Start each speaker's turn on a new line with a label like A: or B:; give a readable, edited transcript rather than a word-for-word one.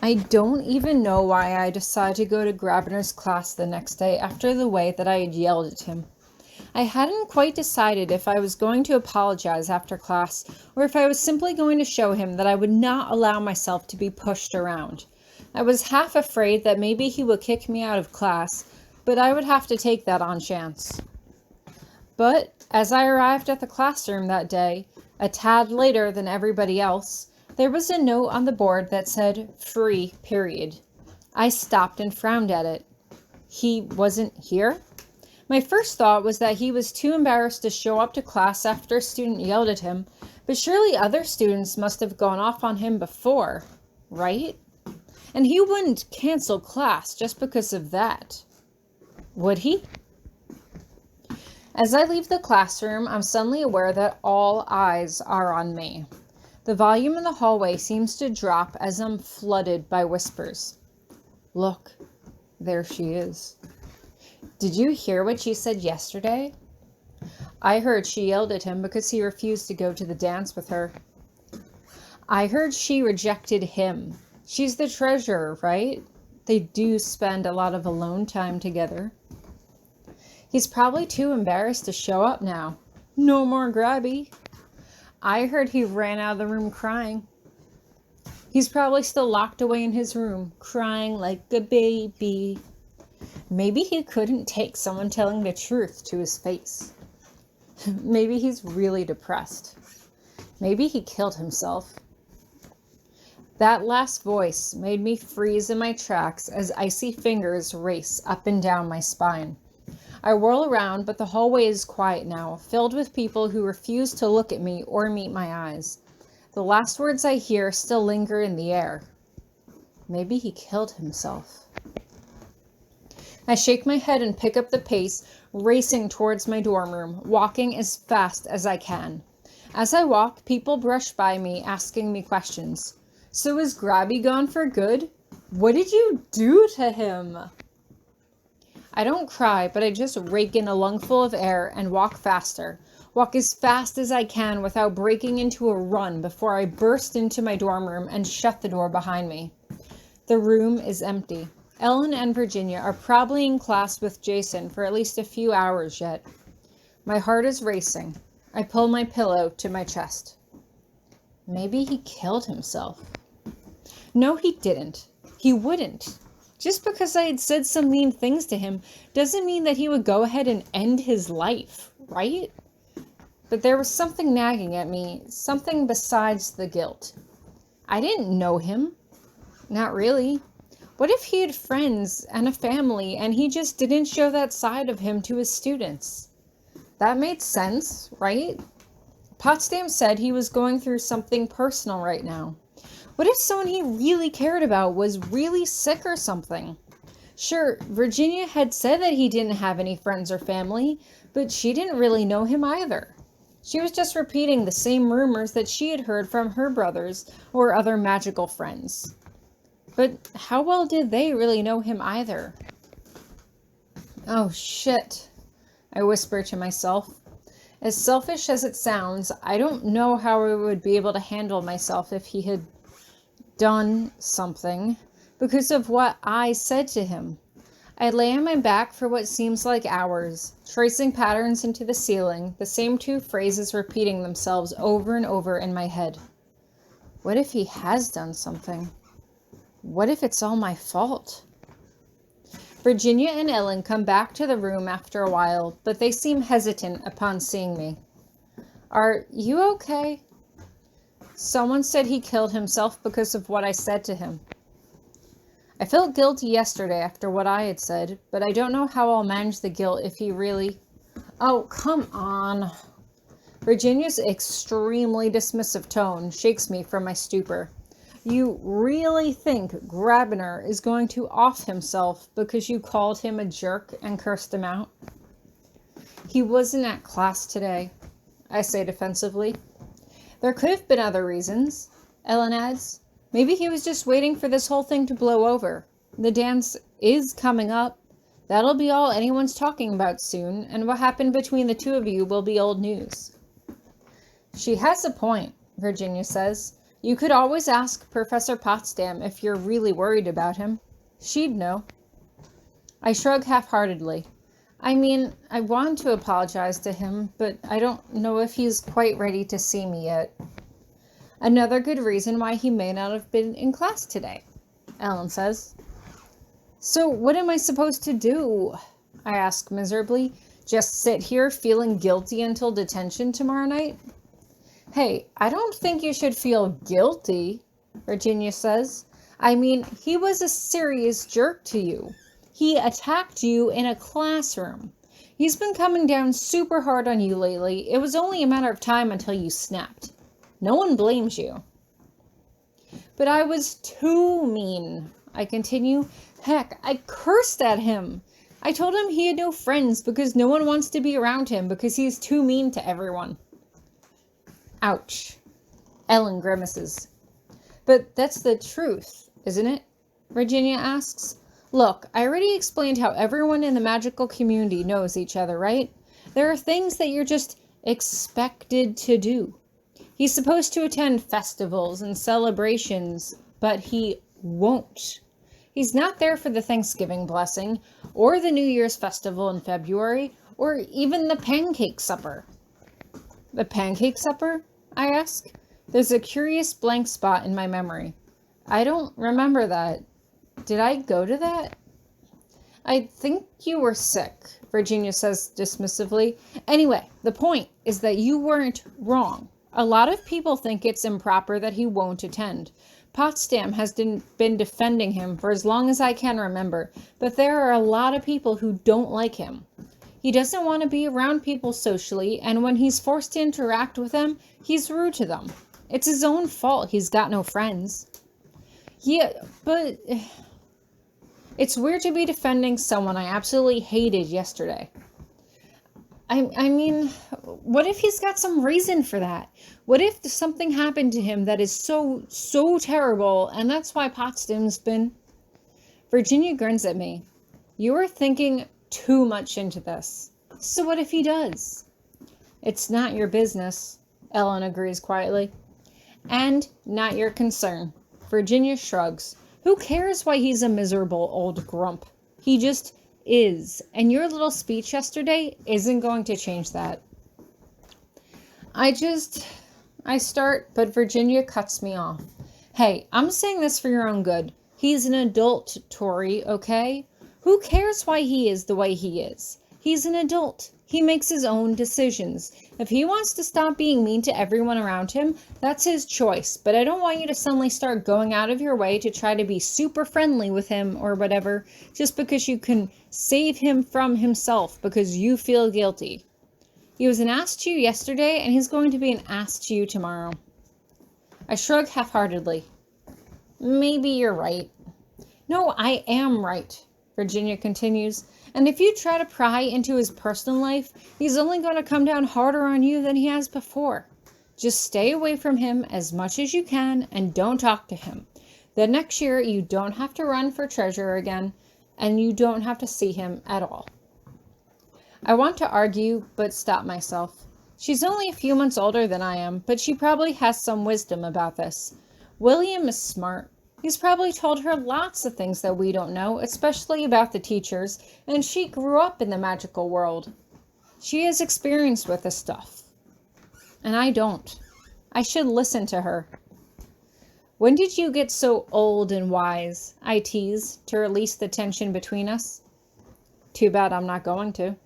A: I don't even know why I decided to go to Grabiner's class the next day after the way that I had yelled at him. I hadn't quite decided if I was going to apologize after class or if I was simply going to show him that I would not allow myself to be pushed around. I was half afraid that maybe he would kick me out of class, but I would have to take that on chance. But as I arrived at the classroom that day, a tad later than everybody else, there was a note on the board that said, "Free, period." I stopped and frowned at it. He wasn't here? My first thought was that he was too embarrassed to show up to class after a student yelled at him, but surely other students must have gone off on him before, right? And he wouldn't cancel class just because of that. Would he? As I leave the classroom, I'm suddenly aware that all eyes are on me. The volume in the hallway seems to drop as I'm flooded by whispers. Look, there she is. Did you hear what she said yesterday? I heard she yelled at him because he refused to go to the dance with her. I heard she rejected him. She's the treasurer, right? They do spend a lot of alone time together. He's probably too embarrassed to show up now. No more Grabby. I heard he ran out of the room crying. He's probably still locked away in his room, crying like a baby. Maybe he couldn't take someone telling the truth to his face. Maybe he's really depressed. Maybe he killed himself. That last voice made me freeze in my tracks as icy fingers race up and down my spine. I whirl around, but the hallway is quiet now, filled with people who refuse to look at me or meet my eyes. The last words I hear still linger in the air. Maybe he killed himself. I shake my head and pick up the pace, racing towards my dorm room, walking as fast as I can. As I walk, people brush by me, asking me questions. So is Grabby gone for good? What did you do to him? I don't cry, but I just rake in a lungful of air and walk faster. Walk as fast as I can without breaking into a run before I burst into my dorm room and shut the door behind me. The room is empty. Ellen and Virginia are probably in class with Jason for at least a few hours yet. My heart is racing. I pull my pillow to my chest. Maybe he killed himself. No, he didn't. He wouldn't. Just because I had said some mean things to him doesn't mean that he would go ahead and end his life, right? But there was something nagging at me, something besides the guilt. I didn't know him. Not really. What if he had friends and a family and he just didn't show that side of him to his students? That made sense, right? Potsdam said he was going through something personal right now. What if someone he really cared about was really sick or something? Sure, Virginia had said that he didn't have any friends or family, but she didn't really know him either. She was just repeating the same rumors that she had heard from her brothers or other magical friends. But how well did they really know him either? Oh shit, I whisper to myself. As selfish as it sounds, I don't know how I would be able to handle myself if he had done something because of what I said to him. I lay on my back for what seems like hours, tracing patterns into the ceiling, the same two phrases repeating themselves over and over in my head. What if he has done something? What if it's all my fault? Virginia and Ellen come back to the room after a while, but they seem hesitant upon seeing me. Are you okay? Someone said he killed himself because of what I said to him. I felt guilty yesterday after what I had said, but I don't know how I'll manage the guilt if he really... Oh, come on. Virginia's extremely dismissive tone shakes me from my stupor. You really think Grabiner is going to off himself because you called him a jerk and cursed him out? He wasn't at class today, I say defensively. There could have been other reasons, Ellen adds. Maybe he was just waiting for this whole thing to blow over. The dance is coming up. That'll be all anyone's talking about soon, and what happened between the two of you will be old news. She has a point, Virginia says. You could always ask Professor Potsdam if you're really worried about him. She'd know. I shrug half-heartedly. I mean, I want to apologize to him, but I don't know if he's quite ready to see me yet. Another good reason why he may not have been in class today, Ellen says. So what am I supposed to do? I ask miserably. Just sit here feeling guilty until detention tomorrow night? Hey, I don't think you should feel guilty, Virginia says. I mean, he was a serious jerk to you. He attacked you in a classroom. He's been coming down super hard on you lately. It was only a matter of time until you snapped. No one blames you. But I was too mean, I continue. Heck, I cursed at him. I told him he had no friends because no one wants to be around him because he's too mean to everyone. Ouch. Ellen grimaces. But that's the truth, isn't it? Virginia asks. Look, I already explained how everyone in the magical community knows each other, right? There are things that you're just expected to do. He's supposed to attend festivals and celebrations, but he won't. He's not there for the Thanksgiving blessing, or the New Year's festival in February, or even the pancake supper. The pancake supper? I ask. There's a curious blank spot in my memory. I don't remember that. Did I go to that? I think you were sick, Virginia says dismissively. Anyway, the point is that you weren't wrong. A lot of people think it's improper that he won't attend. Potsdam has been defending him for as long as I can remember, but there are a lot of people who don't like him. He doesn't want to be around people socially, and when he's forced to interact with them, he's rude to them. It's his own fault he's got no friends. Yeah, but it's weird to be defending someone I absolutely hated yesterday. I mean, what if he's got some reason for that? What if something happened to him that is so terrible, and that's why Potsdam's been... Virginia grins at me. You are thinking too much into this. So what if he does? It's not your business, Ellen agrees quietly. And not your concern. Virginia shrugs. Who cares why he's a miserable old grump? He just is. And your little speech yesterday isn't going to change that. I start, but Virginia cuts me off. Hey, I'm saying this for your own good. He's an adult, Tori, okay? Who cares why he is the way he is? He's an adult. He makes his own decisions. If he wants to stop being mean to everyone around him, that's his choice. But I don't want you to suddenly start going out of your way to try to be super friendly with him or whatever, just because you can save him from himself because you feel guilty. He was an ass to you yesterday, and he's going to be an ass to you tomorrow. I shrug half-heartedly. Maybe you're right. No, I am right, Virginia continues. And if you try to pry into his personal life, he's only going to come down harder on you than he has before. Just stay away from him as much as you can and don't talk to him. Then next year, you don't have to run for treasurer again, and you don't have to see him at all. I want to argue, but stop myself. She's only a few months older than I am, but she probably has some wisdom about this. William is smart. He's probably told her lots of things that we don't know, especially about the teachers, and she grew up in the magical world. She has experience with this stuff. And I don't. I should listen to her. When did you get so old and wise? I tease, to release the tension between us. Too bad I'm not going to.